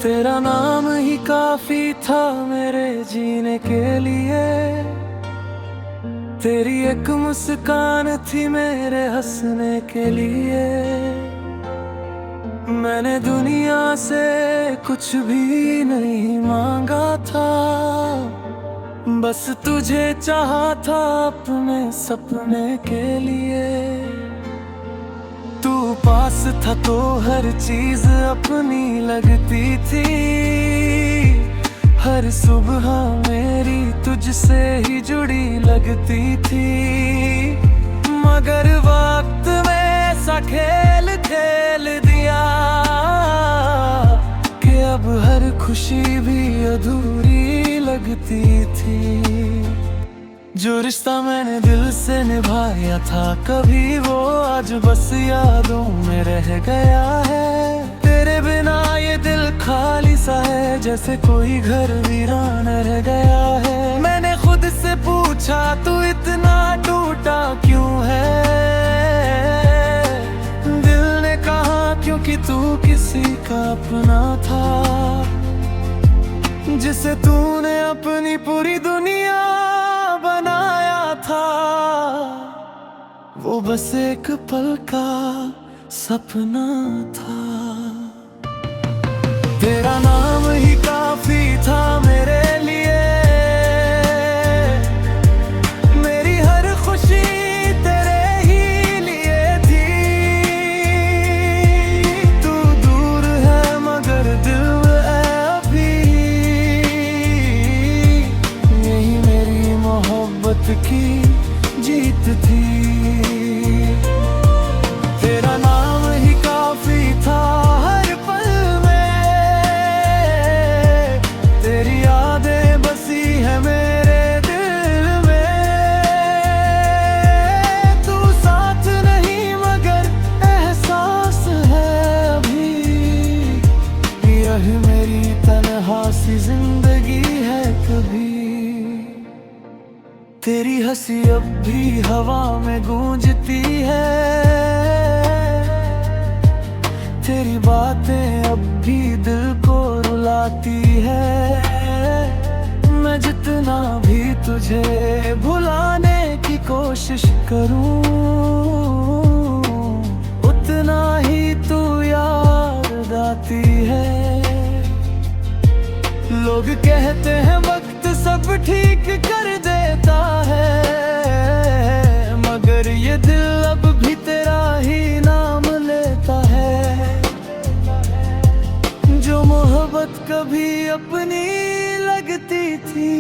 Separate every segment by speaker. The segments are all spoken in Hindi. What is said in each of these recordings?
Speaker 1: तेरा नाम ही काफी था मेरे जीने के लिए। तेरी एक मुस्कान थी मेरे हंसने के लिए। मैंने दुनिया से कुछ भी नहीं मांगा था, बस तुझे चाहा था अपने सपने के लिए। तू पास था तो हर चीज अपनी लगती थी। हर सुबह मेरी तुझसे ही जुड़ी लगती थी। मगर वक्त में ऐसा खेल खेल दिया कि अब हर खुशी भी अधूरी लगती थी। जो रिश्ता मैंने दिल से निभाया था कभी, वो आज बस यादों में रह गया है। तेरे बिना ये दिल खाली सा है, जैसे कोई घर वीरान रह गया है। मैंने खुद से पूछा तू इतना टूटा क्यों है। दिल ने कहा क्योंकि तू किसी का अपना था, जिसे तूने अपनी पूरी दुनिया बनाया था। वो बस एक पल का सपना था। तेरा नाम ही काफी था मेरे लिए। मेरी हर खुशी तेरे ही लिए थी। तू दूर है मगर दिल में है अभी। यही मेरी मोहब्बत की जीत थी। तेरा नाम ही काफी था हर पल में। तेरी यादें बसी है मेरे दिल में। तू साथ नहीं मगर एहसास है अभी। यह मेरी तन्हा सी जिंदगी है कभी। तेरी हंसी अब भी हवा में गूंजती है। तेरी बातें अब भी दिल को रुलाती है। मैं जितना भी तुझे भुलाने की कोशिश करूं, उतना ही तू याद आती है। लोग कहते हैं वक्त सब ठीक कर देता है, मगर ये दिल अब भी तेरा ही नाम लेता है। जो मोहब्बत कभी अपनी लगती थी,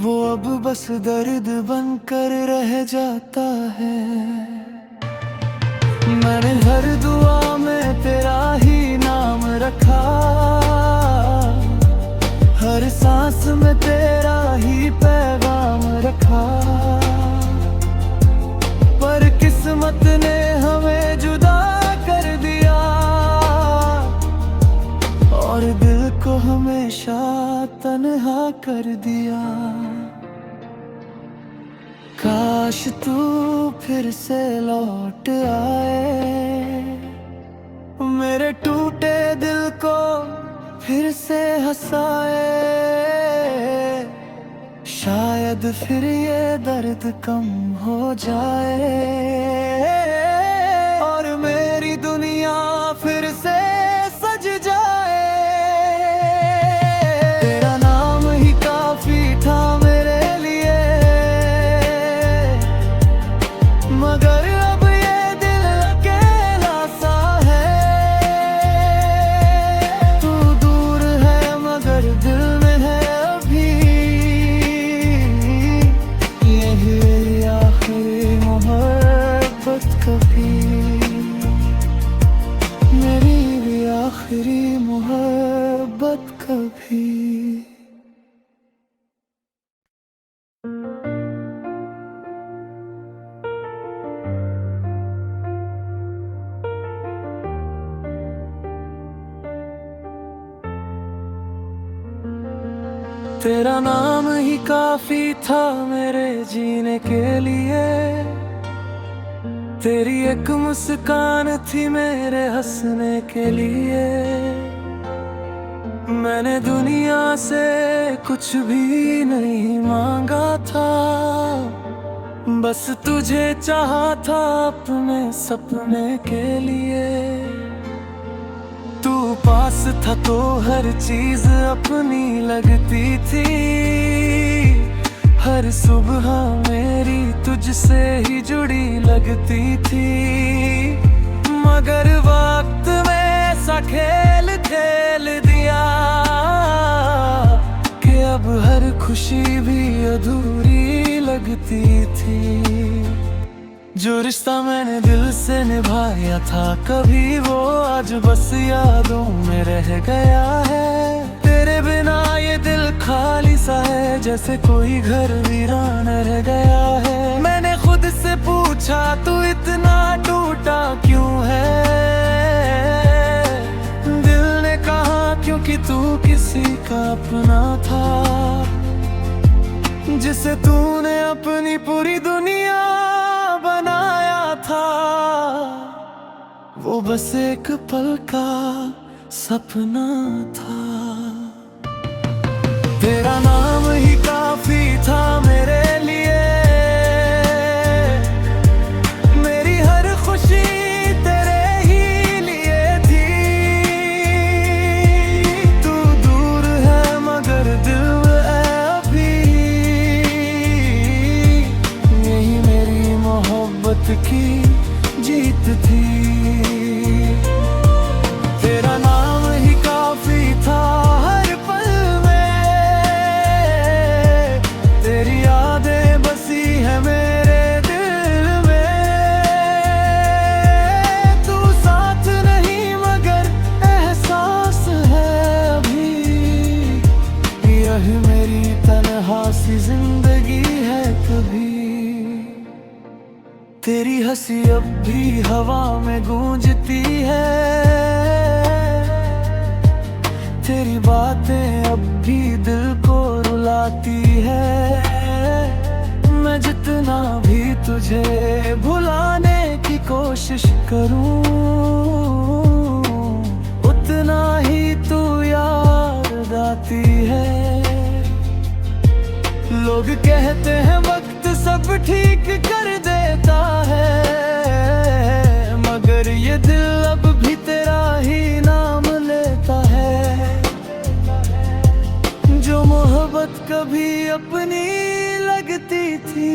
Speaker 1: वो अब बस दर्द बनकर रह जाता है। मैंने हर दुआ में तेरा ही नाम रखा। हर सांस में तेरा ही पैगाम रखा। पर किस्मत ने हमें जुदा कर दिया, और दिल को हमेशा तन्हा कर दिया। काश तू फिर से लौट आए, मेरे टूटे दिल को फिर से हंसाए। शायद फिर ये दर्द कम हो जाए, और मेरी दुनिया फिर से सज जाए। तेरा नाम ही काफी था मेरे लिए, मगर अब ये दिल अकेला सा है। तू दूर है मगर दिल में है अभी। यही मेरी आखिरी मोहब्बत कभी। मेरी भी आखिरी मोहब्बत कभी। तेरा नाम ही काफी था मेरे जीने के लिए। तेरी एक मुस्कान थी मेरे हंसने के लिए। मैंने दुनिया से कुछ भी नहीं मांगा था, बस तुझे चाहा था अपने सपने के लिए। तू पास था तो हर चीज अपनी लगती थी, हर सुबह मेरी तुझसे ही जुड़ी लगती थी। मगर वक्त में ऐसा खेल खेल दिया कि अब हर खुशी भी अधूरी लगती थी। जो रिश्ता मैंने दिल से निभाया था कभी, वो आज बस यादों में रह गया है। तेरे बिना ये दिल खाली सा है, जैसे कोई घर वीरान रह गया है। मैंने खुद से पूछा तू इतना टूटा क्यों है, दिल ने कहा क्योंकि तू किसी का अपना था, जिसे तूने अपनी पूरी दुनिया बनाया था। वो बस एक पल का सपना था। तेरा नाम ही काफी था मेरे लिए, मेरी हर खुशी तेरे ही लिए थी। तू दूर है मगर दिल में अभी, यही मेरी मोहब्बत की जीत थी। तेरा नाम ही काफी था हर पल में, तेरी यादें बसी है मेरे दिल में। तू साथ नहीं मगर एहसास है अभी, यह मेरी तन्हा सी जिंदगी है कभी। तेरी हंसी अब भी हवा में गूंजती है, तेरी बातें अब भी दिल को रुलाती है। मैं जितना भी तुझे भुलाने की कोशिश करूं, उतना ही तू याद आती है। लोग कहते हैं वक्त सब ठीक कर देता है, मगर ये दिल अब भी तेरा ही नाम लेता है। जो मोहब्बत कभी अपनी लगती थी,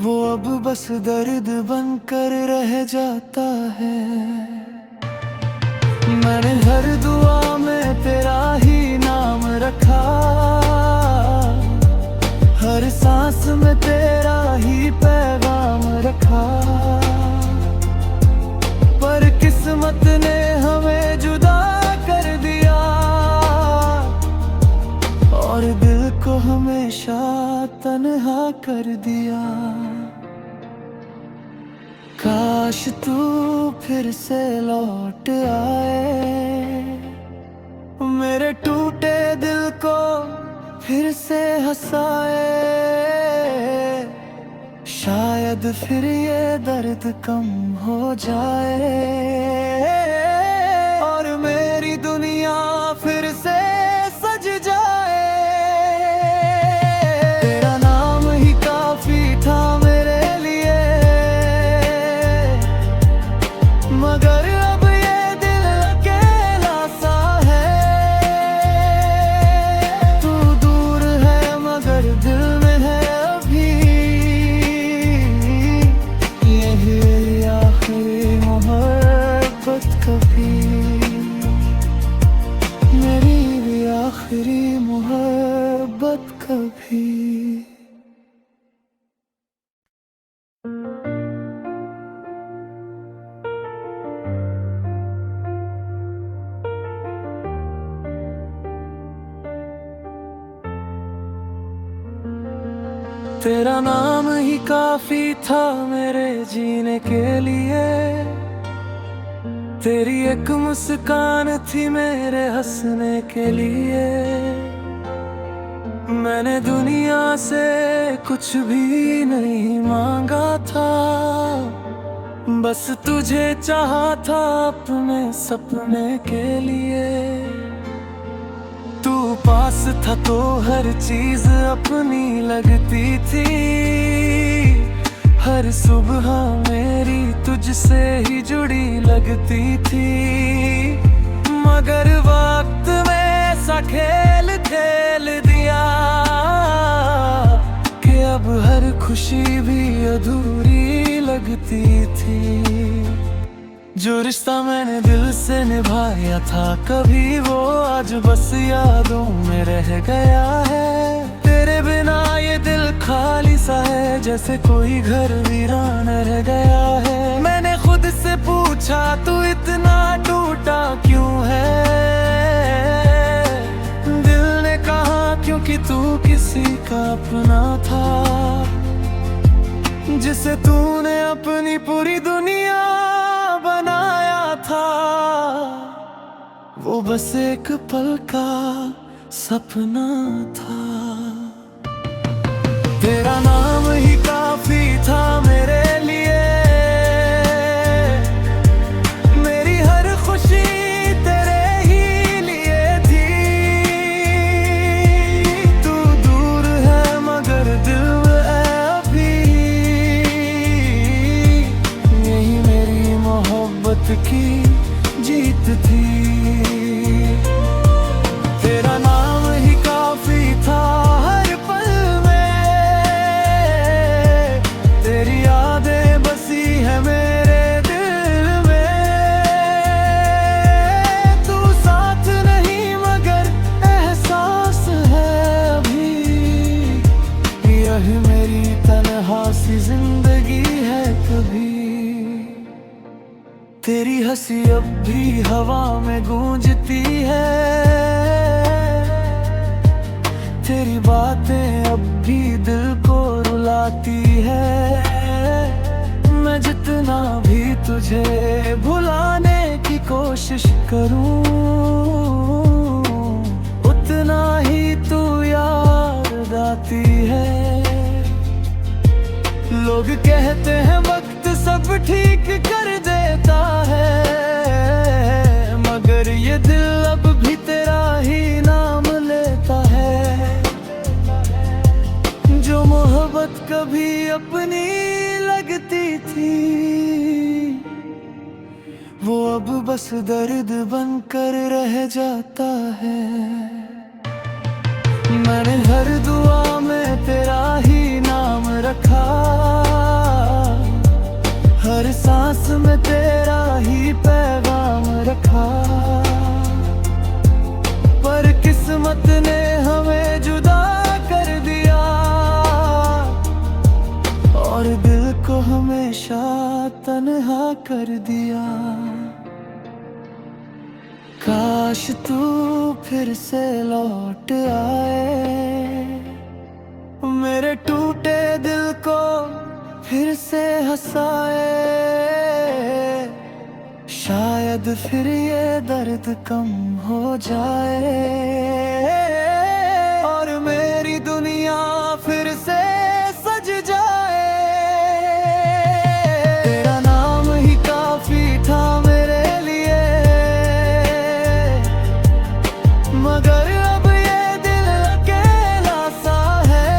Speaker 1: वो अब बस दर्द बनकर रह जाता है। मैंने हर दुआ में तेरा ही नाम रखा, हर सांस में तेरा ही पैगाम रखा। पर किस्मत ने हमें जुदा कर दिया, और दिल को हमेशा तन्हा कर दिया। काश तू फिर से लौट आए, मेरे टूटे दिल को फिर से हंसाए। शायद फिर ये दर्द कम हो जाए, और मेरी दुनिया फिर से सज जाए। तेरा नाम ही काफी था मेरे लिए, मगर अब ये दिल अकेला सा है। तू दूर है मगर दिल में है अभी, यही आखिरी मोहब्बत कभी, मेरी भी आखिरी मोहब्बत कभी। तेरा नाम ही काफी था मेरे जीने के लिए, तेरी एक मुस्कान थी मेरे हंसने के लिए। मैंने दुनिया से कुछ भी नहीं मांगा था, बस तुझे चाहा था अपने सपने के लिए। तू पास था तो हर चीज अपनी लगती थी, हर सुबह मेरी तुझसे ही जुड़ी लगती थी। मगर वक्त में ऐसा खेल खेल दिया कि अब हर खुशी भी अधूरी लगती थी। जो रिश्ता मैंने दिल से निभाया था कभी, वो आज बस यादों में रह गया है। तेरे बिना ये दिल खाली सा है, जैसे कोई घर वीरान रह गया है। मैंने खुद से पूछा तू इतना टूटा क्यों है, दिल ने कहा क्योंकि तू किसी का अपना था, जिसे तूने अपनी पूरी दुनिया बनाया था। वो बस एक पल का सपना था। तेरा नाम ही काफी था मेरे लिए, मेरी हर खुशी तेरे ही लिए थी। तू दूर है मगर दिल में अभी, यही मेरी मोहब्बत की जीत थी। तेरा नाम ही काफी था हर पल में, तेरी यादें बसी है मेरे दिल में। तू साथ नहीं मगर एहसास है अभी, यही मेरी तन्हा सी जिंदगी है कभी। तेरी हंसी अब भी हवा में गूंजती है, तेरी बातें अब भी दिल को रुलाती है। मैं जितना भी तुझे भुलाने की कोशिश करूं, उतना ही तू याद आती है। लोग कहते हैं वक्त सब ठीक कर देता है, मगर ये दिल अब भी तेरा ही नाम लेता है। जो मोहब्बत कभी अपनी लगती थी, वो अब बस दर्द बनकर रह जाता है। मैंने हर दुआ में तेरा ही नाम रखा, हर सांस में तेरा ही पैगाम रखा। पर किस्मत ने हमें जुदा कर दिया, और दिल को हमेशा तन्हा कर दिया। काश तू फिर से लौट आए, मेरे टूटे दिल को फिर से हंसाए। शायद फिर ये दर्द कम हो जाए, और मेरी दुनिया फिर से सज जाए। तेरा नाम ही काफी था मेरे लिए, मगर अब ये दिल अकेला सा है।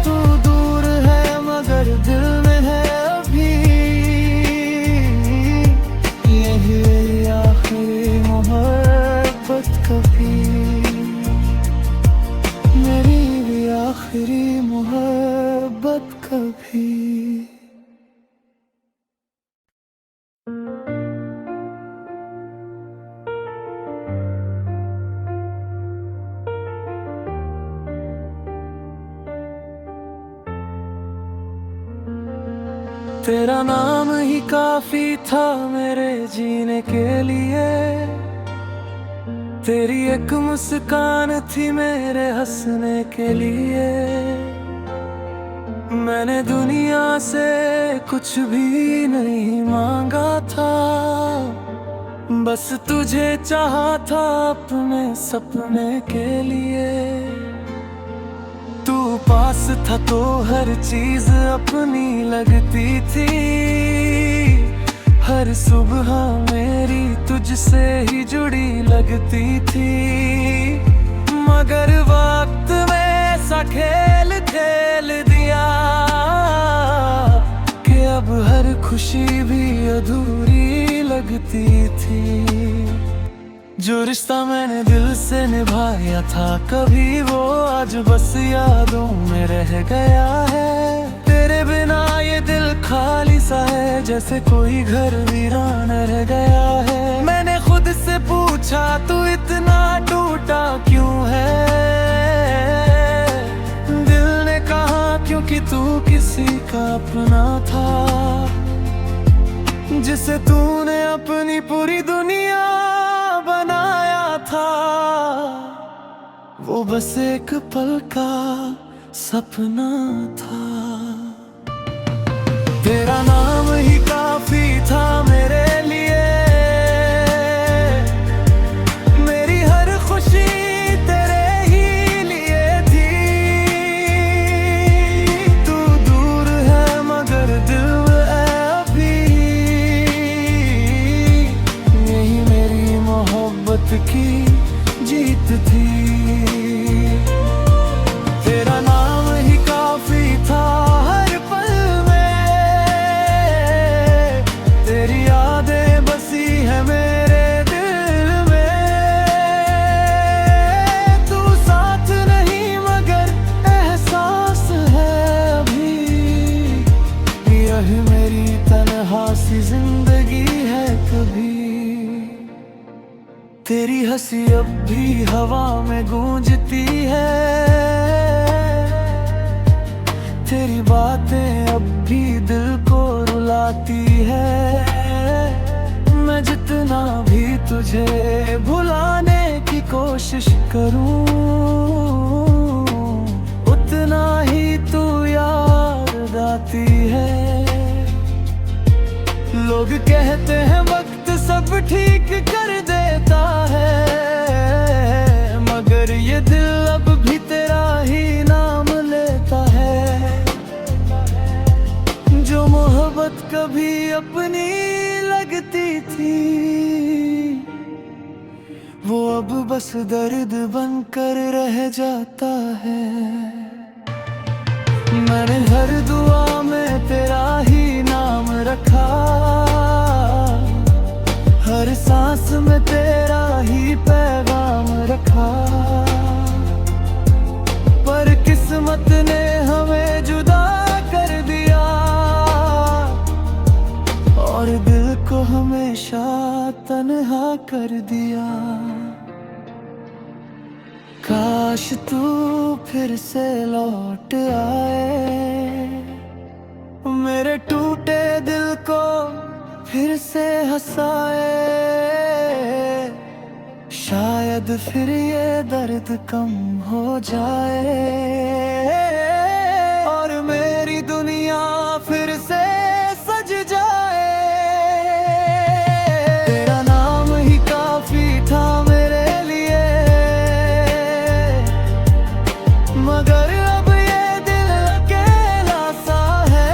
Speaker 1: तू दूर है मगर दिल में है अभी, यही मेरी आखिरी मोहब्बत कभी, मेरी भी आखिरी मोहब्बत कभी। तेरा नाम ही काफी था मेरे जीने के लिए, तेरी एक मुस्कान थी मेरे हंसने के लिए। मैंने दुनिया से कुछ भी नहीं मांगा था, बस तुझे चाहा था अपने सपने के लिए। तू पास था तो हर चीज अपनी लगती थी। हर सुबह मेरी तुझसे ही जुड़ी लगती थी। मगर वक्त में ऐसा खेल खेल दिया कि अब हर खुशी भी अधूरी लगती थी। जो रिश्ता मैंने दिल से निभाया था कभी, वो आज बस यादों में रह गया है। तेरे बिना ये दिल खाली सा है, जैसे कोई घर वीरान रह गया है। मैंने खुद से पूछा तू इतना टूटा क्यों है। दिल ने कहा क्योंकि तू किसी का अपना था, जिसे तूने अपनी पूरी दुनिया बनाया था। वो बस एक पल का सपना था। तेरा नाम ही काफी था मेरे लिए। मेरी हर खुशी तेरे ही लिए थी। तू दूर है मगर दिल में है अभी। यही मेरी मोहब्बत की जीत थी। तेरा नाम ही काफी था हर पल में। तेरी यादें बसी है मेरे दिल में। तू साथ नहीं मगर एहसास है अभी। यही मेरी तन्हा सी जिंदगी है कभी। तेरी हंसी अब भी हवा में गूंजती है। तेरी बातें अब भी दिल को रुलाती है। मैं जितना भी तुझे भुलाने की कोशिश करूं, उतना ही तू याद आती है। लोग कहते हैं वक्त सब ठीक कर देता है, मगर ये दिल अब भी तेरा ही नाम लेता है। जो मोहब्बत कभी अपनी लगती थी, वो अब बस दर्द बनकर रह जाता है। मैंने हर दुआ में तेरा ही नाम रखा। हर सांस में तेरा ही पैगाम रखा। पर किस्मत ने हमें जुदा कर दिया, और दिल को हमेशा तन्हा कर दिया। काश तू फिर से लौट आए, मेरे टूटे दिल को फिर से हंसाए। शायद फिर ये दर्द कम हो जाए, और मेरी दुनिया फिर से सज जाए। तेरा नाम ही काफी था मेरे लिए, मगर अब ये दिल अकेला सा है।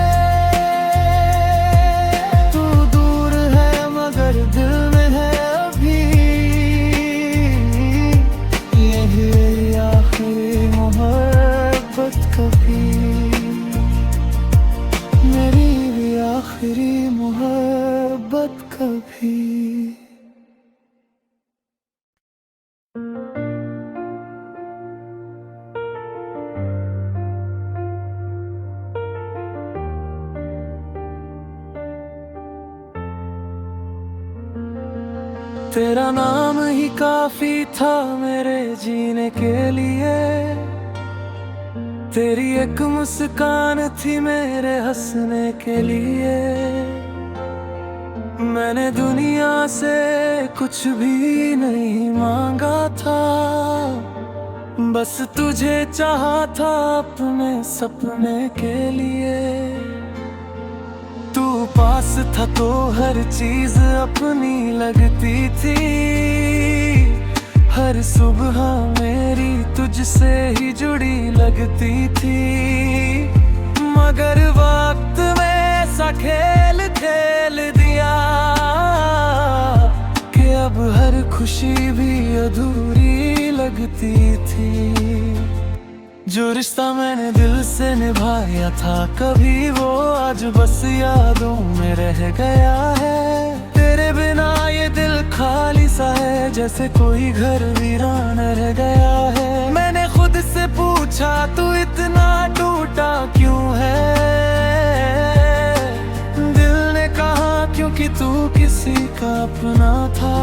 Speaker 1: तू दूर है मगर दिल में है अभी। यही आखिरी मोहब्बत कभी, मेरी भी आखिरी मोहब्बत कभी। तेरा नाम ही काफी था मेरे जीने के लिए। तेरी एक मुस्कान थी मेरे हंसने के लिए। मैंने दुनिया से कुछ भी नहीं मांगा था, बस तुझे चाहा था अपने सपने के लिए। तू पास था तो हर चीज अपनी लगती थी। हर सुबह मेरी तुझसे ही जुड़ी लगती थी। मगर वक्त में ऐसा खेल खेल दिया कि अब हर खुशी भी अधूरी लगती थी। जो रिश्ता मैंने दिल से निभाया था कभी, वो आज बस यादों में रह गया है। तेरे बिना ये दिल खाली सा है, जैसे कोई घर वीरान रह गया है। मैंने खुद से पूछा तू इतना टूटा क्यों है। दिल ने कहा क्योंकि तू किसी का अपना था,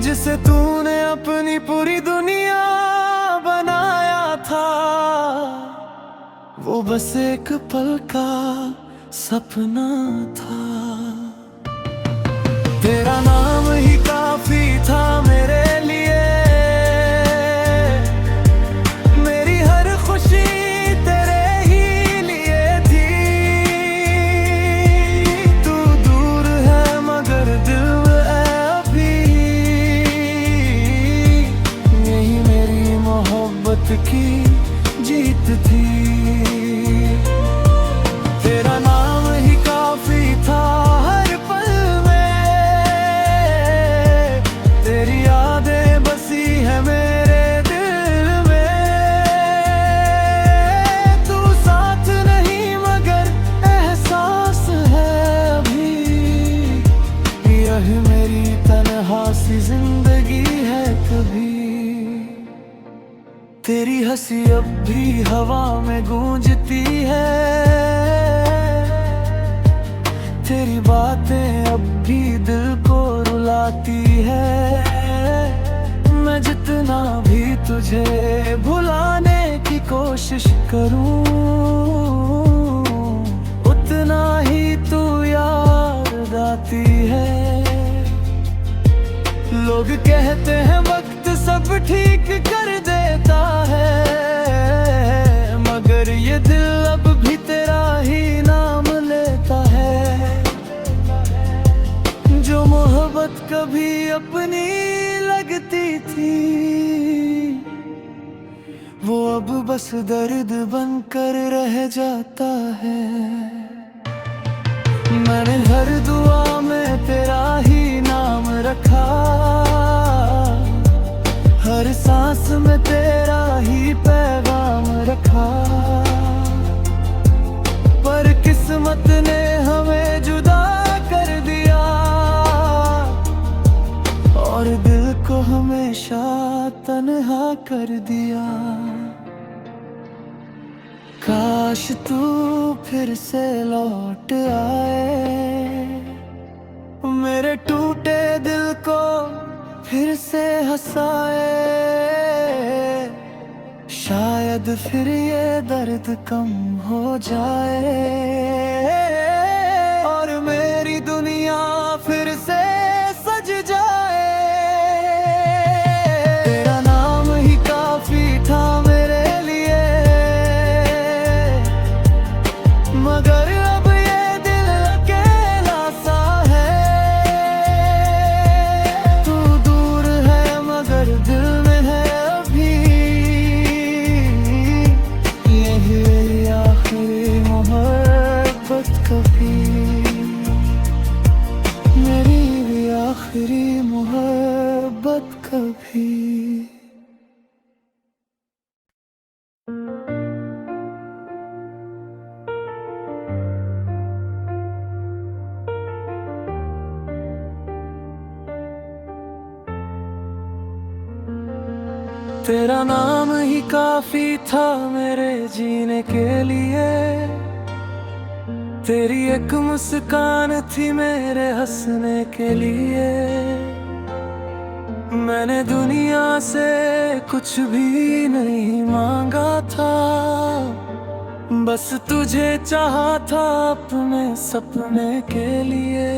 Speaker 1: जिसे तूने अपनी पूरी दुनिया बनाया था। वो बस एक पल का सपना था। तेरा नाम ही काफी था मेरे लिए, मेरी हर खुशी तेरे ही लिए थी। तू दूर है मगर दिल में अभी, यही मेरी मोहब्बत की जीत थी। तेरा नाम ही काफी था हर पल में, तेरी यादें बसी है मेरे दिल में। तू साथ नहीं मगर एहसास है अभी, यह मेरी तन्हा सी जिंदगी है कभी। तेरी हंसी अब भी हवा में गूंजती है, तेरी बातें अब भी दिल को रुलाती है। मैं जितना भी तुझे भुलाने की कोशिश करूं, उतना ही तू याद आती है। लोग कहते हैं वक्त सब ठीक कर देता है, मगर ये दिल अब भी तेरा ही नाम लेता है। जो मोहब्बत कभी अपनी लगती थी, वो अब बस दर्द बनकर रह जाता है। मैंने हर दुआ में तेरा ही नाम रखा, हर सांस में तेरा ही पैगाम रखा। पर किस्मत ने हमें जुदा कर दिया, और दिल को हमेशा तन्हा कर दिया। काश तू फिर से लौट आए, मेरे टूटे दिल को फिर से हंसाए। शायद फिर ये दर्द कम हो जाए, और मेरी दुनिया फिर से सज जाए। तेरा नाम ही काफी था मेरे लिए, मगर अब ये दिल अकेला सा है। तू दूर है मगर दिल में है अभी, यही आखिरी मोहब्बत कभी, मेरी भी आखिरी मोहब्बत कभी। तेरा नाम ही काफी था मेरे जीने के लिए, तेरी एक मुस्कान थी मेरे हंसने के लिए। मैंने दुनिया से कुछ भी नहीं मांगा था, बस तुझे चाहा था अपने सपने के लिए।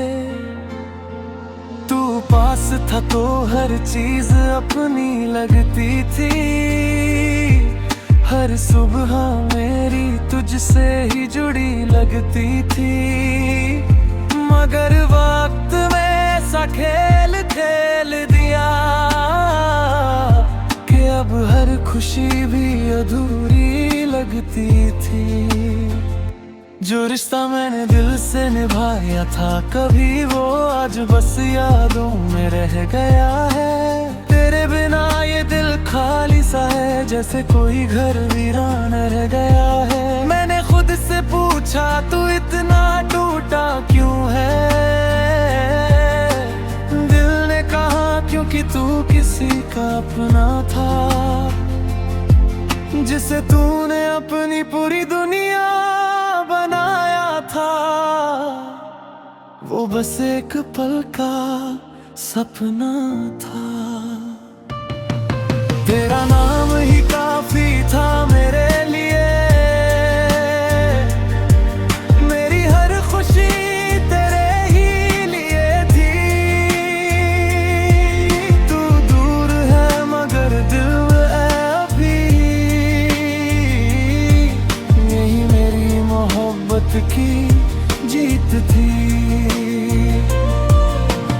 Speaker 1: तू पास था तो हर चीज अपनी लगती थी। हर सुबह मेरी तुझसे ही जुड़ी लगती थी, मगर वक्त में ऐसा खेल खेल दिया कि अब हर खुशी भी अधूरी लगती थी। जो रिश्ता मैंने दिल से निभाया था कभी, वो आज बस यादों में रह गया है। तेरे बिना ये दिल खाली सा है, जैसे कोई घर वीरान रह गया है। मैंने खुद से पूछा तू इतना टूटा क्यों है, दिल ने कहा क्योंकि तू किसी का अपना था, जिसे तूने अपनी पूरी दुनिया बनाया था। वो बस एक पल का सपना था। तेरा नाम ही काफी था मेरे लिए, मेरी हर खुशी तेरे ही लिए थी। तू दूर है मगर दिल में है अभी, यही मेरी मोहब्बत की जीत थी।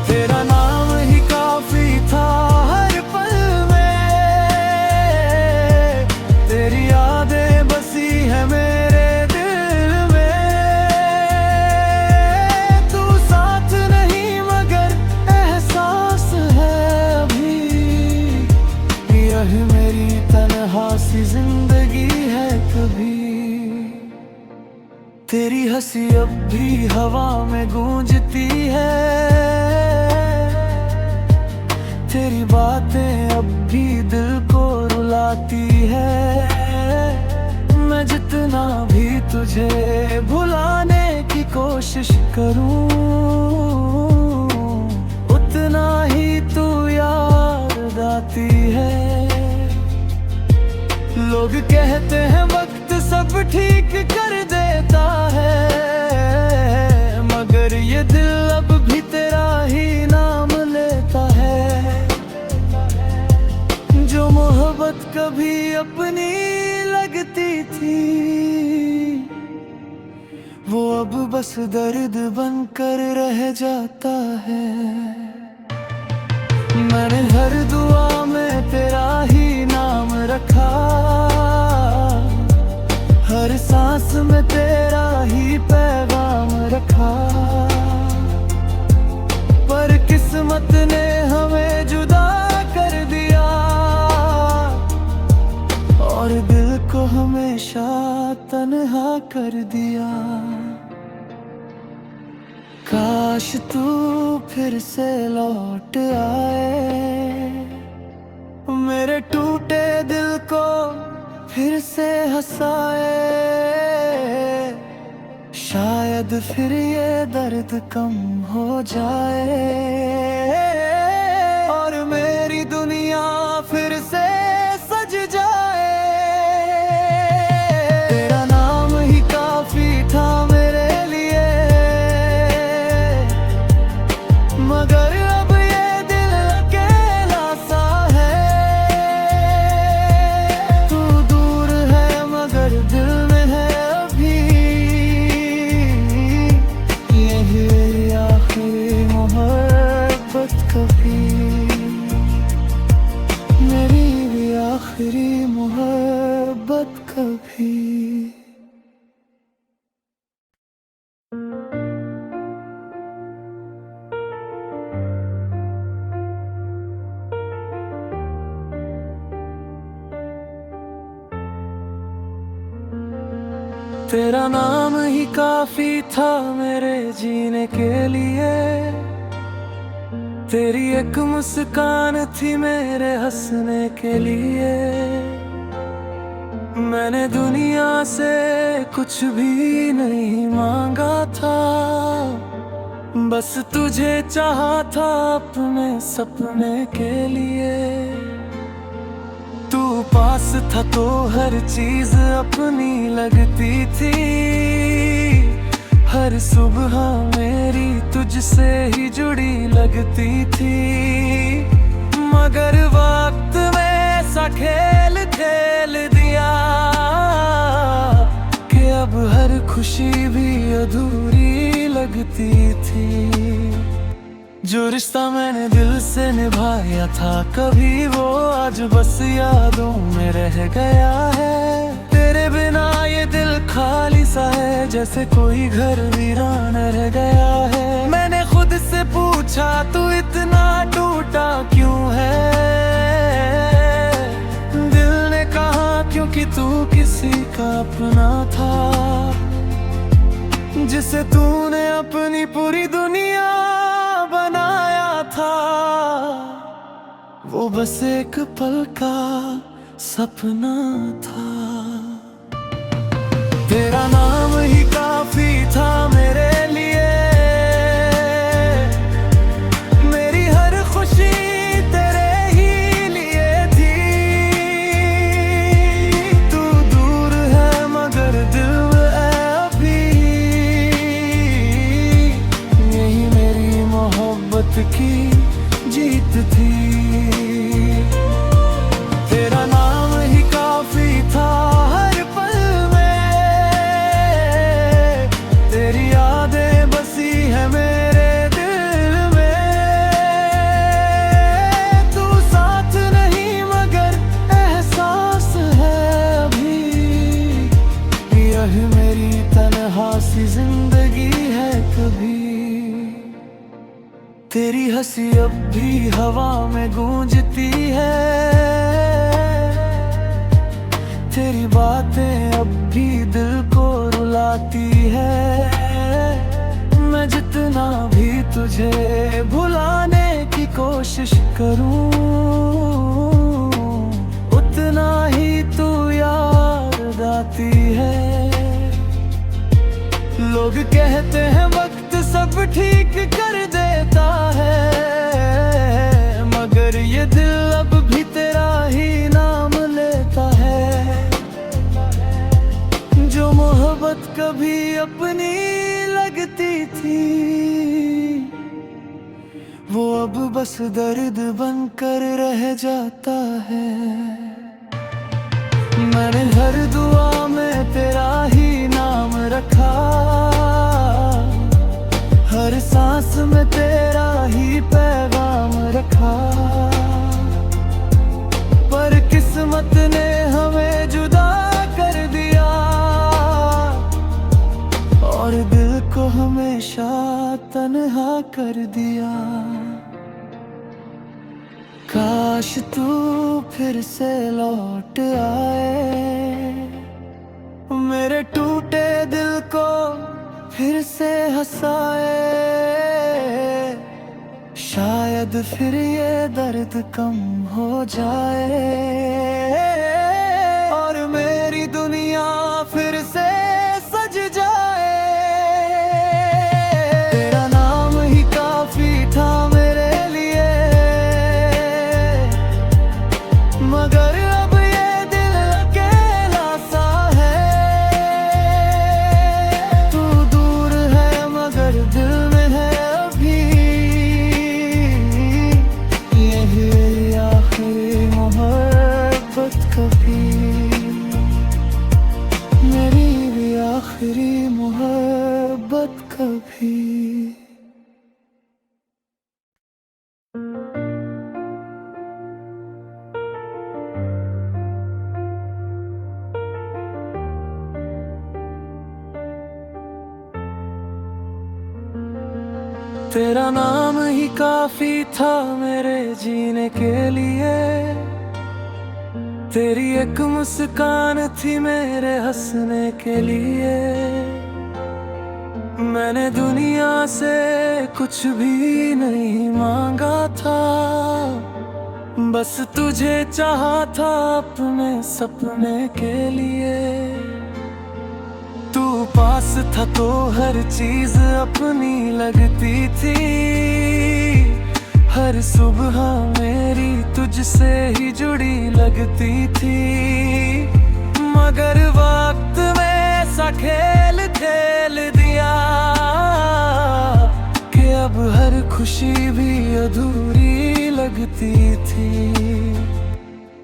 Speaker 1: तेरा नाम ही काफी था हर पल में, तेरी यादें बसी है मेरे दिल में। तू साथ नहीं मगर एहसास है अभी, यह मेरी तन्हा सी जिंदगी है कभी। तेरी हंसी अब भी हवा में गूंजती है, तेरी बातें अब भी दिल को रुलाती है। मैं जितना भी तुझे भुलाने की कोशिश करूं, उतना ही तू याद आती है। लोग कहते हैं वक्त सब ठीक कर देता है, मगर ये दिल अब भी तेरा ही नाम लेता है। जो मोहब्बत कभी अपनी लगती थी, वो अब बस दर्द बनकर रह जाता है। मैंने हर दुआ में तेरा ही नाम रखा, हर सांस में तेरा ही पैगाम रखा। पर किस्मत ने हमें जुदा कर दिया, और दिल को हमेशा तन्हा कर दिया। काश तू फिर से लौट आए, मेरे टूटे दिल को फिर से हंसाए। शायद फिर ये दर्द कम हो जाए, और मेरी दुनिया फिर से सज जाए। तेरा नाम ही काफी था मेरे लिए, मगर अब ये दिल अकेला सा है। तू दूर है मगर दिल में है अभी, यही मेरी आखिरी मोहब्बत कभी, मेरी भी आखिरी मोहब्बत कभी। तेरा नाम ही काफी था मेरे जीने के लिए, तेरी एक मुस्कान थी मेरे हंसने के लिए। मैंने दुनिया से कुछ भी नहीं मांगा था, बस तुझे चाहा था अपने सपने के लिए। तू पास था तो हर चीज अपनी लगती थी, हर सुबह मेरी तुझसे ही जुड़ी लगती थी। मगर वक्त में ऐसा खेल खेल दिया कि अब हर खुशी भी अधूरी लगती थी। जो रिश्ता मैंने दिल से निभाया था कभी, वो आज बस यादों में रह गया है। तेरे बिना ये दिल खाली सा है, जैसे कोई घर वीरान रह गया है। मैंने खुद से पूछा तू इतना टूटा क्यों है, दिल ने कहा क्योंकि तू किसी का अपना था, जिसे तूने अपनी पूरी दुनिया बनाया था। वो बस एक पल का सपना था। तेरा नाम ही काफी था मेरे लिए, मेरी हर खुशी तेरे ही लिए थी। तू दूर है मगर दिल में अभी, यही मेरी मोहब्बत की जीत थी। तेरा नाम ही काफी था हर पल में, तेरी यादें बसी है मेरे दिल में। तू साथ नहीं मगर एहसास है अभी, यह मेरी तन्हा सी जिंदगी है कभी। तेरी हंसी अब भी हवा में गूंजती है, तेरी बातें अब भी दिल को रुलाती है। मैं जितना भी तुझे भुलाने की कोशिश करूं, उतना ही तू याद आती है। लोग कहते हैं वक्त सब ठीक कर देता है, मगर ये दिल अब भी तेरा ही नाम लेता है। जो मोहब्बत कभी अपनी लगती थी, वो अब बस दर्द बनकर रह जाता है। मैंने हर दुआ में तेरा ही नाम रखा, हर सांस में तेरा ही पैगाम रखा। पर किस्मत ने हमें जुदा कर दिया, और दिल को हमेशा तन्हा कर दिया। काश तू फिर से लौट आए, मेरे टूटे दिल को फिर से हंसाए। शायद फिर ये दर्द कम हो जाए, और मेरी दुनिया फिर से सज जाए। तेरा नाम ही काफी था मेरे लिए, मगर अब ये दिल अकेला सा है। तू दूर है मगर दिल में है अभी, यही आखिरी मोहब्बत कभी, मेरी भी आखिरी मोहब्बत कभी। तेरा नाम ही काफी था मेरे जीने के लिए, तेरी एक मुस्कान थी मेरे हंसने के लिए। मैंने दुनिया से कुछ भी नहीं मांगा था, बस तुझे चाहा था अपने सपने के लिए। तू पास था तो हर चीज अपनी लगती थी, हर सुबह मेरी तुझसे ही जुड़ी लगती थी। मगर वक्त में ऐसा खेल खेल दिया कि अब हर खुशी भी अधूरी लगती थी।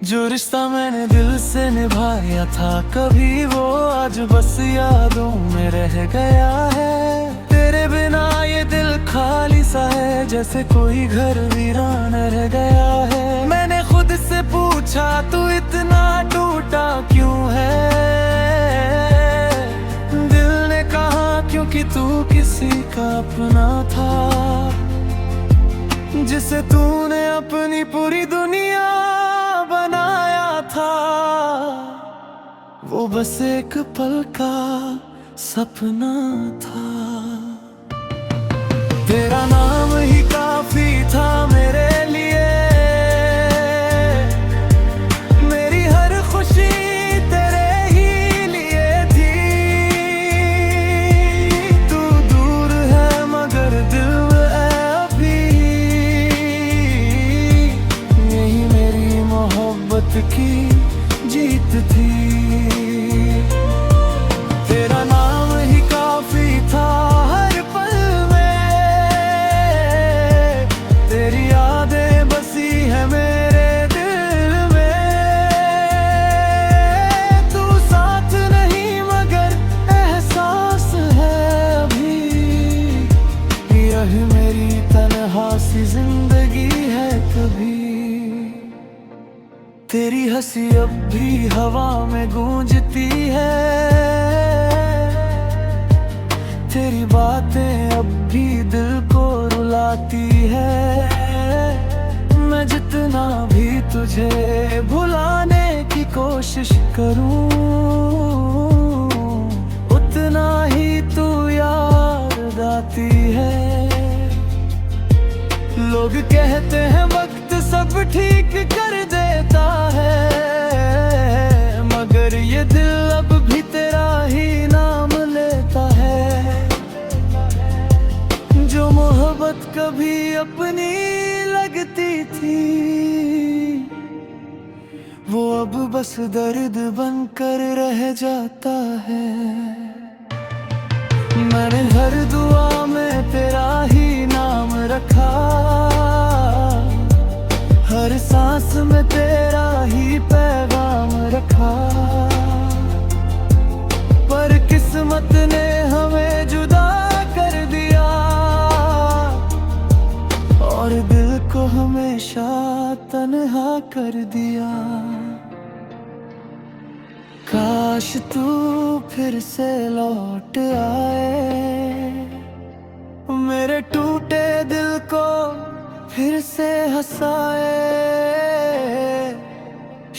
Speaker 1: जो रिश्ता मैंने दिल से निभाया था कभी, वो आज बस यादों में रह गया है। तेरे बिना ये दिल खाली सा है, जैसे कोई घर वीरान रह गया है। मैंने खुद से पूछा तू इतना टूटा क्यों है, दिल ने कहा क्योंकि तू किसी का अपना था, जिसे तूने अपनी पूरी दुनिया बनाया था। वो बस एक पल का सपना था। तेरा नाम ही काफी था मेरे लिए, मेरी हर खुशी तेरे ही लिए थी। तू दूर है मगर दिल में है अभी, यही मेरी मोहब्बत की जीत थी। तेरा नाम ही काफी था हर पल में, तेरी यादें बसी है मेरे दिल में। तू साथ नहीं मगर एहसास है अभी, यह मेरी तन्हा सी जिंदगी है कभी। तेरी हंसी अब भी हवा में गूंजती है, तेरी बातें अब भी दिल को रुलाती है। मैं जितना भी तुझे भुलाने की कोशिश करूं, उतना ही तू याद आती है। लोग कहते हैं वक्त सब ठीक कर देता है, मगर ये दिल अब भी तेरा ही नाम लेता है। जो मोहब्बत कभी अपनी लगती थी, वो अब बस दर्द बनकर रह जाता है। मैंने हर दुआ में तेरा ही नाम रखा, हर सांस में तेरा ही पैगाम रखा। पर किस्मत ने हमें जुदा कर दिया, और दिल को हमेशा तन्हा कर दिया। काश तू फिर से लौट आए, मेरे टूटे दिल को फिर से हंसाए।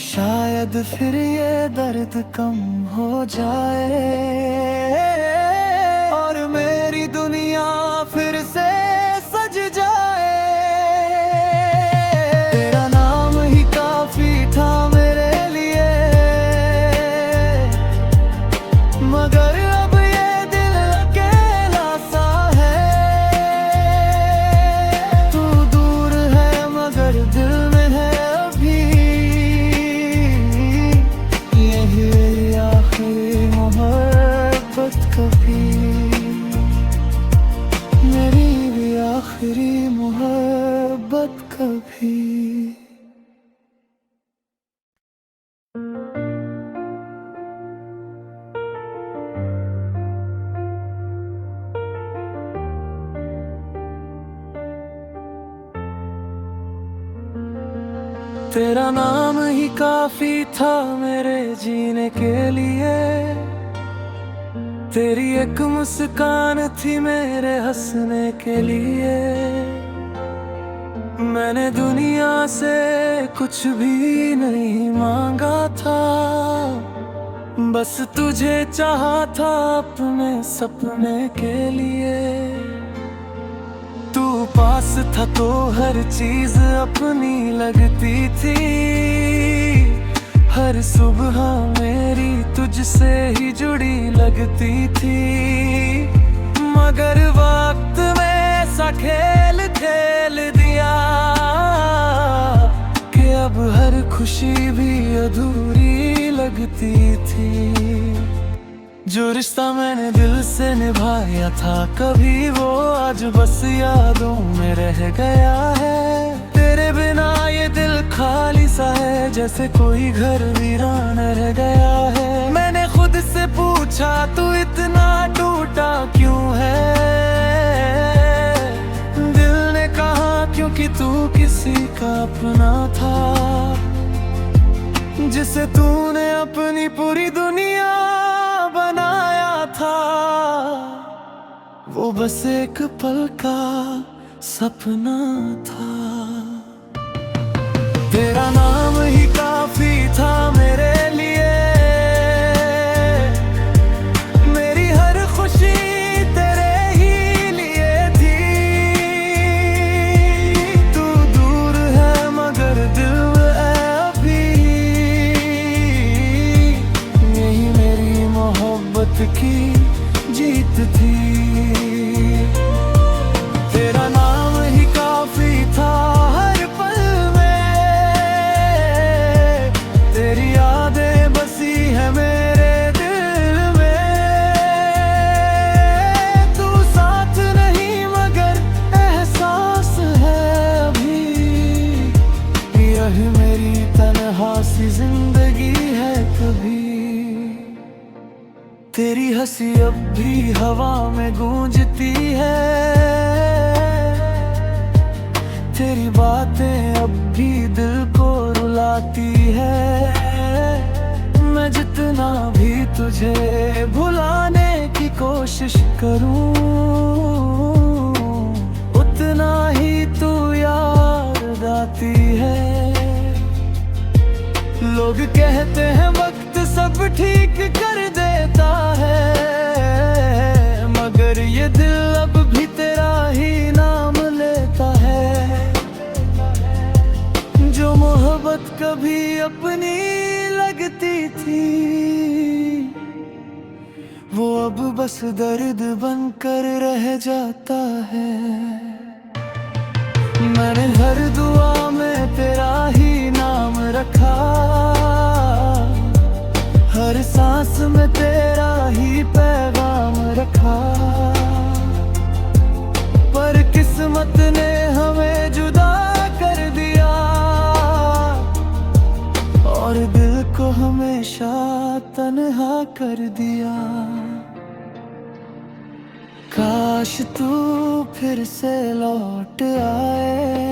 Speaker 1: शायद फिर ये दर्द कम हो जाए, और मेरी दुनिया फिर से सज जाए। तेरा नाम ही काफी था मेरे लिए, मगर अब ये दिल अकेला सा है। तू दूर है मगर दिल में है अभी, यही आखिरी मोहब्बत कभी, मेरी भी आखिरी मोहब्बत कभी। तेरा नाम ही काफी था मेरे जीने के लिए, तेरी एक मुस्कान थी मेरे हंसने के लिए। मैंने दुनिया से कुछ भी नहीं मांगा था, बस तुझे चाहा था अपने सपने के लिए। तू पास था तो हर चीज अपनी लगती थी, हर सुबह मेरी तुझसे ही जुड़ी लगती थी। मगर वक्त में ऐसा खेल खेल दिया कि अब हर खुशी भी अधूरी लगती थी। जो रिश्ता मैंने दिल से निभाया था कभी, वो आज बस यादों में रह गया है। तेरे बिना ये दिल खाली सा है, जैसे कोई घर वीरान रह गया है। मैंने खुद से पूछा तू इतना टूटा क्यों है, दिल ने कहा क्योंकि तू किसी का अपना था, जिसे तूने अपनी पूरी दुनिया बनाया था। वो बस एक पल का सपना था। तेरा नाम ही काफी था मेरे लिए, मेरी हर खुशी तेरे ही लिए थी। तू दूर है मगर दिल है अभी, यही मेरी मोहब्बत की जीत थी। तेरा नाम ही काफी था हर पल में, तेरी यादें बसी है मेरे दिल में। तू साथ नहीं मगर एहसास है अभी, यह मेरी तन्हा सी जिंदगी है कभी। तेरी हंसी अब भी हवा में गूंजती है, तेरी बातें अब भी दिल को रुलाती है। मैं जितना भी तुझे भुलाने की कोशिश करूं, उतना ही तू याद आती है। लोग कहते हैं वक्त सब ठीक कर देता है, मगर ये दिल अब भी तेरा ही नाम लेता है। जो मोहब्बत कभी अपनी लगती थी, वो अब बस दर्द बनकर रह जाता है। मैंने हर दुआ में तेरा ही नाम रखा, हर सांस में तेरा ही पैगाम रखा। पर किस्मत ने हमें जुदा कर दिया, और दिल को हमेशा तन्हा कर दिया। काश तू फिर से लौट आए,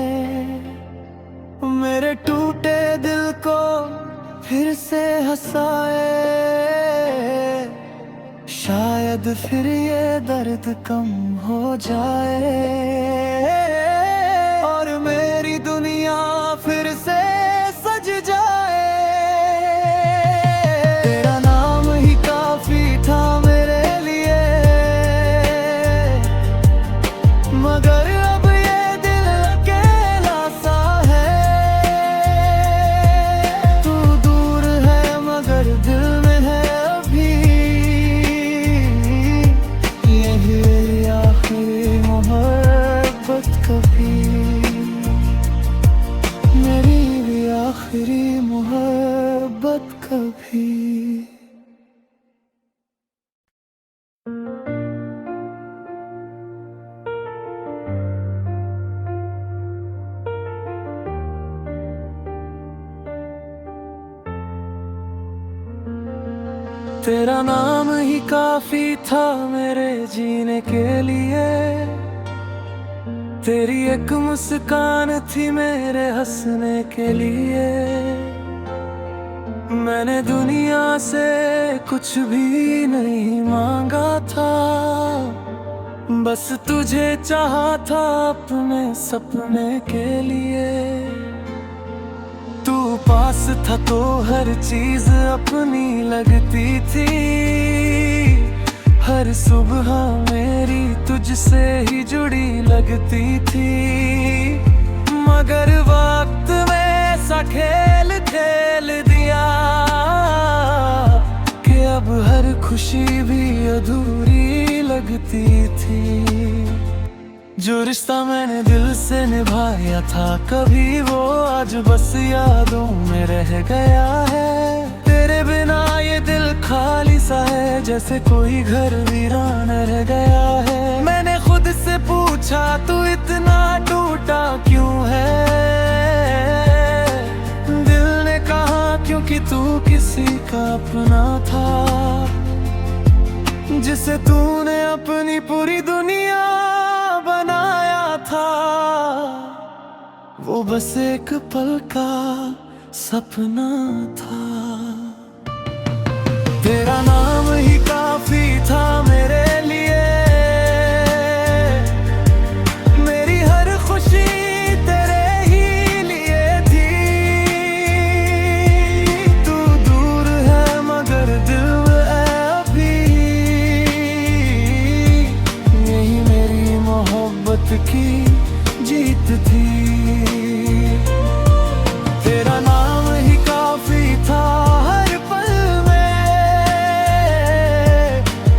Speaker 1: मेरे टूटे दिल को फिर से हंसाए। शायद फिर ये दर्द कम हो जाए, और मेरी दुनिया फिर से सज जाए। तेरा नाम ही काफी था मेरे लिए, मगर अब ये दिल अकेला सा है। तू दूर है मगर दिल में है अभी, यही मेरी आखिरी मोहब्बत कभी, मेरी भी आखिरी मोहब्बत कभी। तेरा नाम ही काफी था मेरे जीने के लिए, तेरी एक मुस्कान थी मेरे हंसने के लिए। मैंने दुनिया से कुछ भी नहीं मांगा था, बस तुझे चाहा था अपने सपने के लिए। तू पास था तो हर चीज अपनी लगती थी, हर सुबह मेरी तुझसे ही जुड़ी लगती थी। मगर वक्त में ऐसा खेल खेल दिया कि अब हर खुशी भी अधूरी लगती थी। जो रिश्ता मैंने दिल से निभाया था कभी, वो आज बस यादों में रह गया है। तेरे बिना ये दिल खाली सा है, जैसे कोई घर वीरान रह गया है। मैंने खुद से पूछा तू इतना टूटा क्यों है, दिल ने कहा क्योंकि तू किसी का अपना था, जिसे तूने अपनी पूरी दुनिया बनाया था। वो बस एक पल का सपना था। तेरा नाम ही काफी था मेरे लिए, मेरी हर खुशी तेरे ही लिए थी। तू दूर है मगर दिल में है अभी, यही मेरी मोहब्बत की जीत थी। तेरा नाम ही काफी था हर पल में,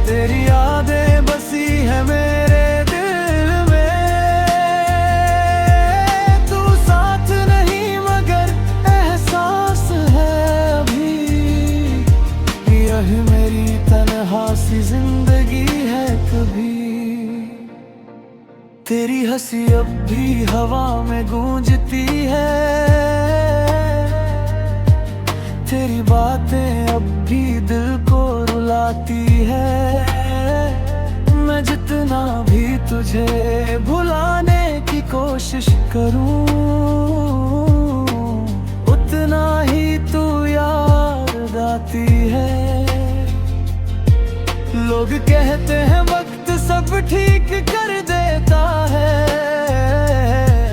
Speaker 1: तेरी यादें बसी है मेरे दिल में। तू साथ नहीं मगर एहसास है अभी, यह मेरी तन्हा सी जिंदगी है कभी। तेरी हंसी अब भी हवा में गूंजती है, तेरी बातें अब भी दिल को रुलाती है। मैं जितना भी तुझे भुलाने की कोशिश करूं, उतना ही तू याद आती है। लोग कहते हैं वक्त सब ठीक कर देता है,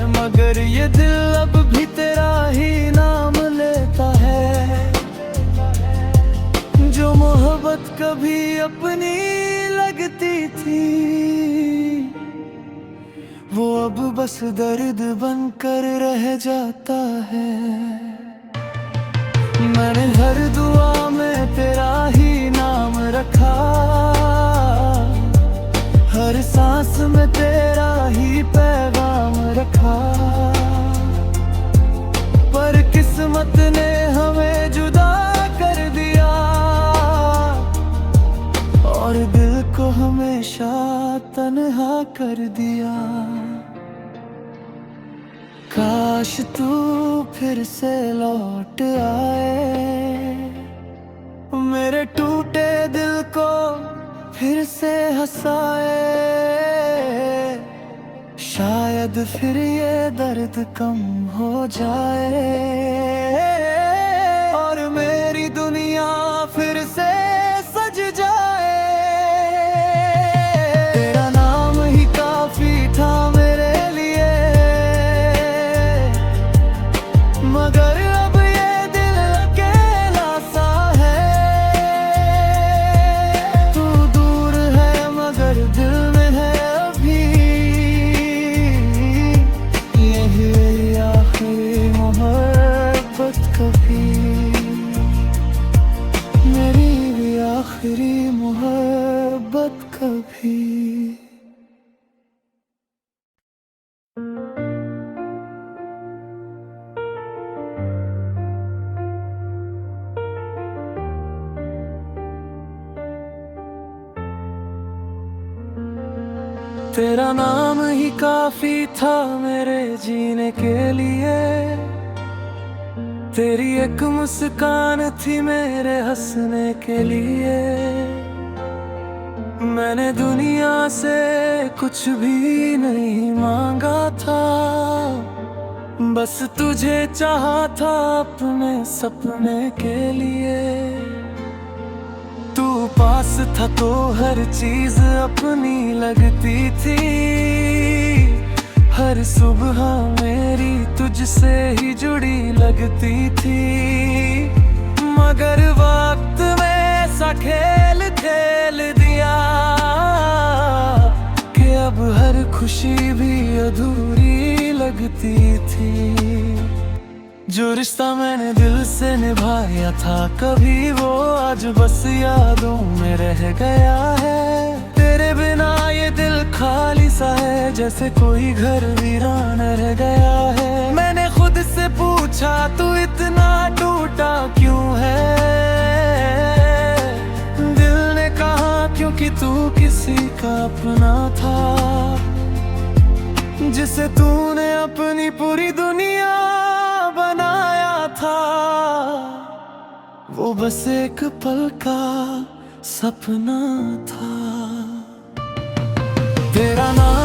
Speaker 1: मगर ये दिल अब भी तेरा ही नाम लेता है। जो मोहब्बत कभी अपनी लगती थी, वो अब बस दर्द बनकर रह जाता है। मैंने हर दुआ में तेरा ही नाम रखा, हर सांस में तेरा ही पैगाम रखा। पर किस्मत ने हमें जुदा कर दिया, और दिल को हमेशा तन्हा कर दिया। काश तू फिर से लौट आए, मेरे टूटे दिल को फिर से हंसाए। शायद फिर ये दर्द कम हो जाए, और मेरी दुनिया फिर से सज जाए। तेरा नाम ही काफी था मेरे लिए, मगर अब ये दिल अकेला सा है। तू दूर है मगर दिल में है अभी, यही मेरी आखिरी मोहब्बत कभी, मेरी भी आखिरी मोहब्बत कभी। तेरा नाम ही काफी था मेरे जीने के लिए, तेरी एक मुस्कान थी मेरे हंसने के लिए। मैंने दुनिया से कुछ भी नहीं मांगा था, बस तुझे चाहा था अपने सपने के लिए। तू पास था तो हर चीज अपनी लगती थी, हर सुबह मेरी तुझसे ही जुड़ी लगती थी। मगर वक्त में ऐसा खेल खेल दिया कि अब हर खुशी भी अधूरी लगती थी। जो रिश्ता मैंने दिल से निभाया था कभी, वो आज बस यादों में रह गया है। तेरे बिना ये दिल खाली सा है, जैसे कोई घर वीरान रह गया है। मैंने खुद से पूछा तू इतना टूटा क्यों है, दिल ने कहा क्योंकि तू किसी का अपना था, जिसे तूने अपनी पूरी दुनिया बनाया था। बस एक पल का सपना था। तेरा नाम